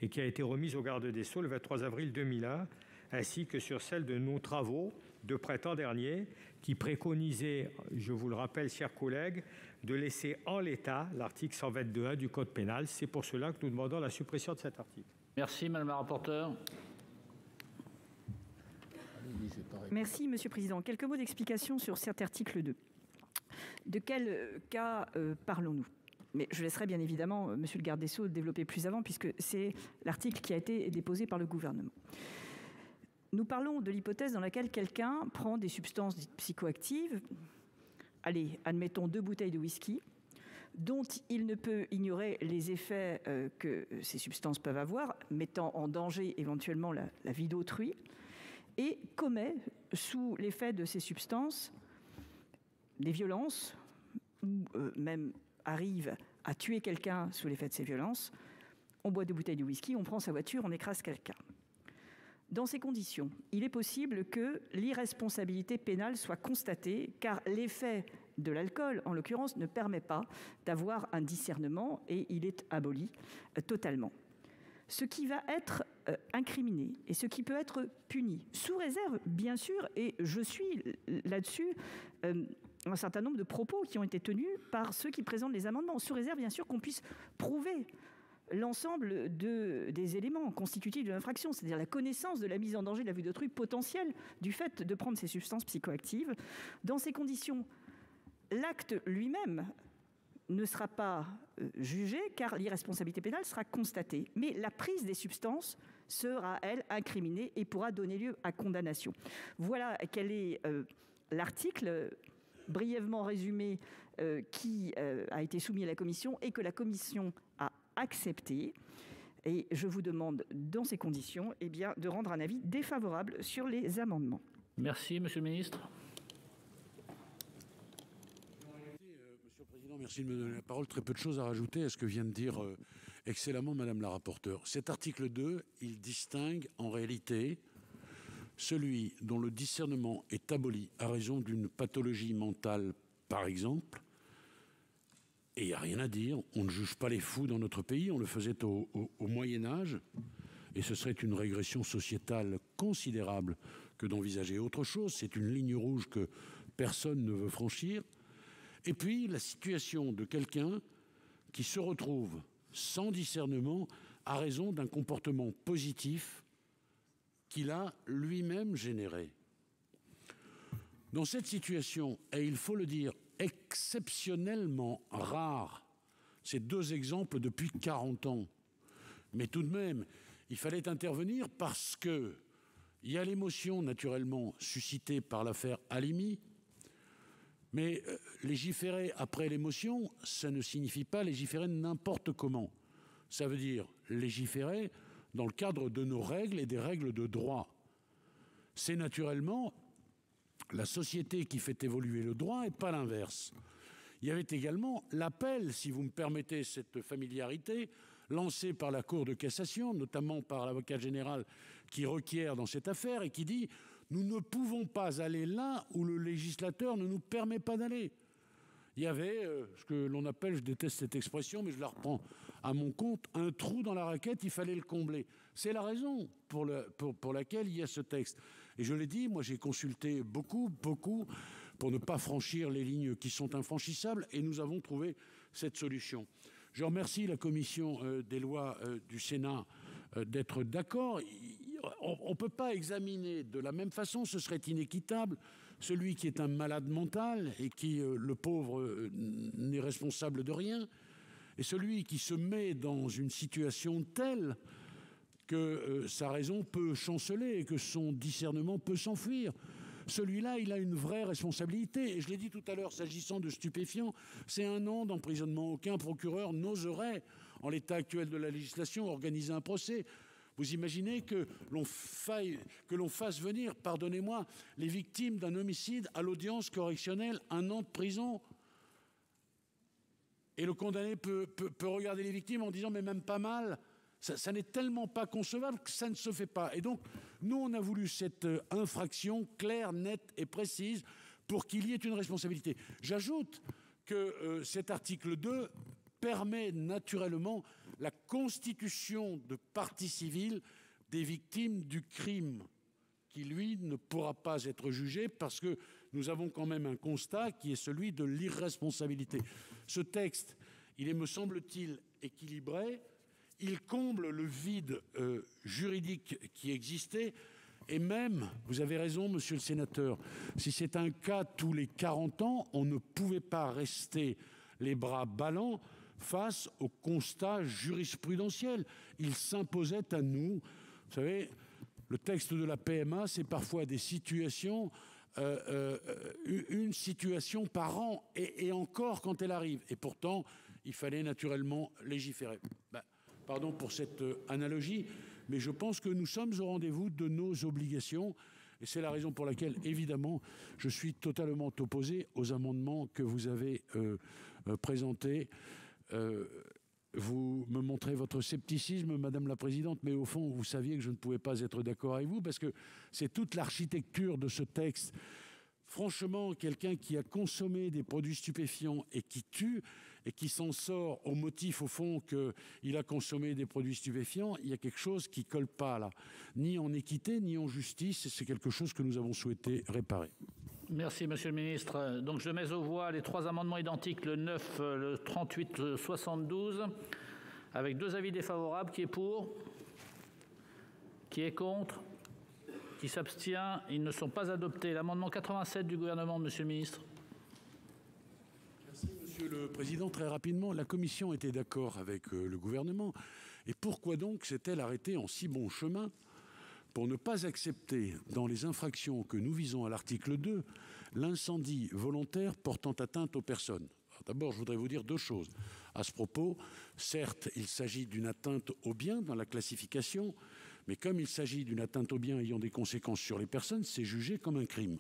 et qui a été remise au garde des Sceaux le 23 avril 2001, ainsi que sur celle de nos travaux de printemps dernier qui préconisait, je vous le rappelle, chers collègues, de laisser en l'état l'article 122.1 du Code pénal. C'est pour cela que nous demandons la suppression de cet article. Merci, Madame la rapporteure. Merci, Monsieur le Président. Quelques mots d'explication sur cet article 2. De quel cas parlons-nous ? Mais je laisserai bien évidemment Monsieur le garde des Sceaux développer plus avant, puisque c'est l'article qui a été déposé par le gouvernement. Nous parlons de l'hypothèse dans laquelle quelqu'un prend des substances dites psychoactives, allez, admettons 2 bouteilles de whisky, dont il ne peut ignorer les effets que ces substances peuvent avoir, mettant en danger éventuellement la vie d'autrui, et commet, sous l'effet de ces substances, des violences, ou même arrive à tuer quelqu'un sous l'effet de ces violences. On boit 2 bouteilles de whisky, on prend sa voiture, on écrase quelqu'un. Dans ces conditions, il est possible que l'irresponsabilité pénale soit constatée, car l'effet de l'alcool, en l'occurrence, ne permet pas d'avoir un discernement et il est aboli totalement. Ce qui va être incriminé et ce qui peut être puni, sous réserve, bien sûr, et je suis là-dessus, un certain nombre de propos qui ont été tenus par ceux qui présentent les amendements, sous réserve, bien sûr, qu'on puisse prouver l'ensemble des éléments constitutifs de l'infraction, c'est-à-dire la connaissance de la mise en danger de la vie d'autrui potentielle du fait de prendre ces substances psychoactives. Dans ces conditions, l'acte lui-même ne sera pas jugé car l'irresponsabilité pénale sera constatée. Mais la prise des substances sera, elle, incriminée et pourra donner lieu à condamnation. Voilà quel est l'article brièvement résumé qui a été soumis à la Commission et que la Commission a accepté. Et je vous demande, dans ces conditions, eh bien, de rendre un avis défavorable sur les amendements. Merci, Monsieur le Ministre. Monsieur le Président, merci de me donner la parole. Très peu de choses à rajouter à ce que vient de dire excellemment Madame la rapporteure. Cet article 2, il distingue en réalité celui dont le discernement est aboli à raison d'une pathologie mentale, par exemple. Et il n'y a rien à dire, on ne juge pas les fous dans notre pays, on le faisait au Moyen-Âge, et ce serait une régression sociétale considérable que d'envisager autre chose. C'est une ligne rouge que personne ne veut franchir. Et puis, la situation de quelqu'un qui se retrouve sans discernement à raison d'un comportement positif qu'il a lui-même généré. Dans cette situation, et il faut le dire, exceptionnellement rare, ces 2 exemples depuis 40 ans, mais tout de même, il fallait intervenir parce qu'il y a l'émotion naturellement suscitée par l'affaire Halimi, mais légiférer après l'émotion, ça ne signifie pas légiférer n'importe comment. Ça veut dire légiférer dans le cadre de nos règles et des règles de droit. C'est naturellement la société qui fait évoluer le droit et pas l'inverse. Il y avait également l'appel, si vous me permettez cette familiarité, lancé par la Cour de cassation, notamment par l'avocat général qui requiert dans cette affaire et qui dit « Nous ne pouvons pas aller là où le législateur ne nous permet pas d'aller ». Il y avait ce que l'on appelle, je déteste cette expression, mais je la reprends à mon compte, un trou dans la raquette, il fallait le combler. C'est la raison pour laquelle il y a ce texte. Et je l'ai dit, moi j'ai consulté beaucoup, pour ne pas franchir les lignes qui sont infranchissables, et nous avons trouvé cette solution. Je remercie la commission des lois du Sénat d'être d'accord. On ne peut pas examiner de la même façon, ce serait inéquitable, celui qui est un malade mental et qui, le pauvre, n'est responsable de rien, et celui qui se met dans une situation telle que sa raison peut chanceler et que son discernement peut s'enfuir. Celui-là, il a une vraie responsabilité. Et je l'ai dit tout à l'heure, s'agissant de stupéfiants, c'est 1 an d'emprisonnement. Aucun procureur n'oserait, en l'état actuel de la législation, organiser un procès. Vous imaginez que l'on fasse venir, pardonnez-moi, les victimes d'un homicide à l'audience correctionnelle 1 an de prison? Et le condamné peut regarder les victimes en disant « mais même pas mal ». Ça n'est tellement pas concevable que ça ne se fait pas. Et donc, nous, on a voulu cette infraction claire, nette et précise pour qu'il y ait une responsabilité. J'ajoute que cet article 2 permet naturellement la constitution de partie civile des victimes du crime, qui, lui, ne pourra pas être jugé parce que nous avons quand même un constat qui est celui de l'irresponsabilité. Ce texte, il est, me semble-t-il, équilibré. Il comble le vide juridique qui existait. Et même, vous avez raison, monsieur le sénateur, si c'est un cas tous les 40 ans, on ne pouvait pas rester les bras ballants face au constat jurisprudentiel. Il s'imposait à nous. Vous savez, le texte de la PMA, c'est parfois des situations, une situation par an, et encore quand elle arrive. Et pourtant, il fallait naturellement légiférer. Pardon pour cette analogie, mais je pense que nous sommes au rendez-vous de nos obligations. Et c'est la raison pour laquelle, évidemment, je suis totalement opposé aux amendements que vous avez présentés. Vous me montrez votre scepticisme, Madame la Présidente, mais au fond, vous saviez que je ne pouvais pas être d'accord avec vous, parce que c'est toute l'architecture de ce texte. Franchement, quelqu'un qui a consommé des produits stupéfiants et qui tue, et qui s'en sort au motif, au fond, qu'il a consommé des produits stupéfiants, il y a quelque chose qui ne colle pas là, ni en équité, ni en justice, et c'est quelque chose que nous avons souhaité réparer. Merci, monsieur le ministre. Donc, je mets aux voix les 3 amendements identiques, le 9, le 38, le 72, avec 2 avis défavorables. Qui est pour? Qui est contre? Qui s'abstient? Ils ne sont pas adoptés. L'amendement 87 du gouvernement, monsieur le ministre. Merci, monsieur le président. Très rapidement, la commission était d'accord avec le gouvernement. Et pourquoi donc s'est-elle arrêtée en si bon chemin pour ne pas accepter, dans les infractions que nous visons à l'article 2, l'incendie volontaire portant atteinte aux personnes? D'abord, je voudrais vous dire 2 choses à ce propos. Certes, il s'agit d'une atteinte aux biens dans la classification, mais comme il s'agit d'une atteinte aux biens ayant des conséquences sur les personnes, c'est jugé comme un crime.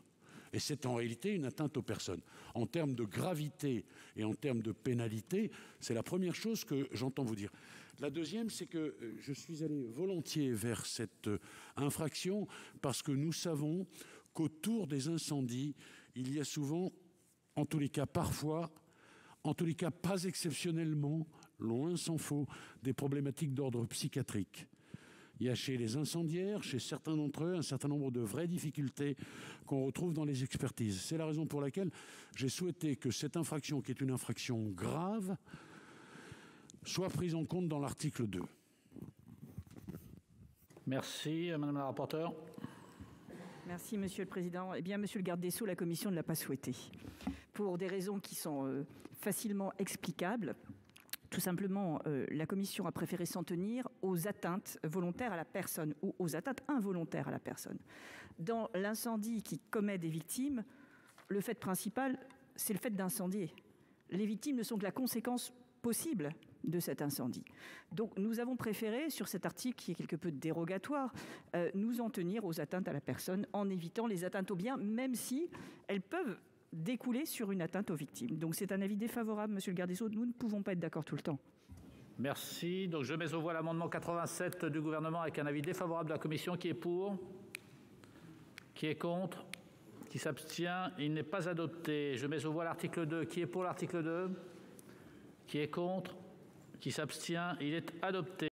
Et c'est en réalité une atteinte aux personnes. En termes de gravité et en termes de pénalité, c'est la première chose que j'entends vous dire. La deuxième, c'est que je suis allé volontiers vers cette infraction parce que nous savons qu'autour des incendies, il y a souvent, en tous les cas parfois, en tous les cas pas exceptionnellement, loin s'en faut, des problématiques d'ordre psychiatrique. Il y a chez les incendiaires, chez certains d'entre eux, un certain nombre de vraies difficultés qu'on retrouve dans les expertises. C'est la raison pour laquelle j'ai souhaité que cette infraction, qui est une infraction grave, soit prise en compte dans l'article 2. Merci, madame la rapporteure. Merci, monsieur le président. Eh bien, monsieur le garde des Sceaux, la commission ne l'a pas souhaité. Pour des raisons qui sont facilement explicables. Tout simplement, la commission a préféré s'en tenir aux atteintes volontaires à la personne ou aux atteintes involontaires à la personne. Dans l'incendie qui commet des victimes, le fait principal, c'est le fait d'incendier. Les victimes ne sont que la conséquence possible de cet incendie. Donc nous avons préféré, sur cet article qui est quelque peu dérogatoire, nous en tenir aux atteintes à la personne en évitant les atteintes aux biens, même si elles peuvent découler sur une atteinte aux victimes. Donc c'est un avis défavorable, monsieur le garde des Sceaux. Nous ne pouvons pas être d'accord tout le temps. Merci. Donc je mets aux voix l'amendement 87 du gouvernement avec un avis défavorable de la commission. Qui est pour? Qui est contre? Qui s'abstient? Il n'est pas adopté. Je mets aux voix l'article 2. Qui est pour l'article 2? Qui est contre? Qui s'abstient? Il est adopté.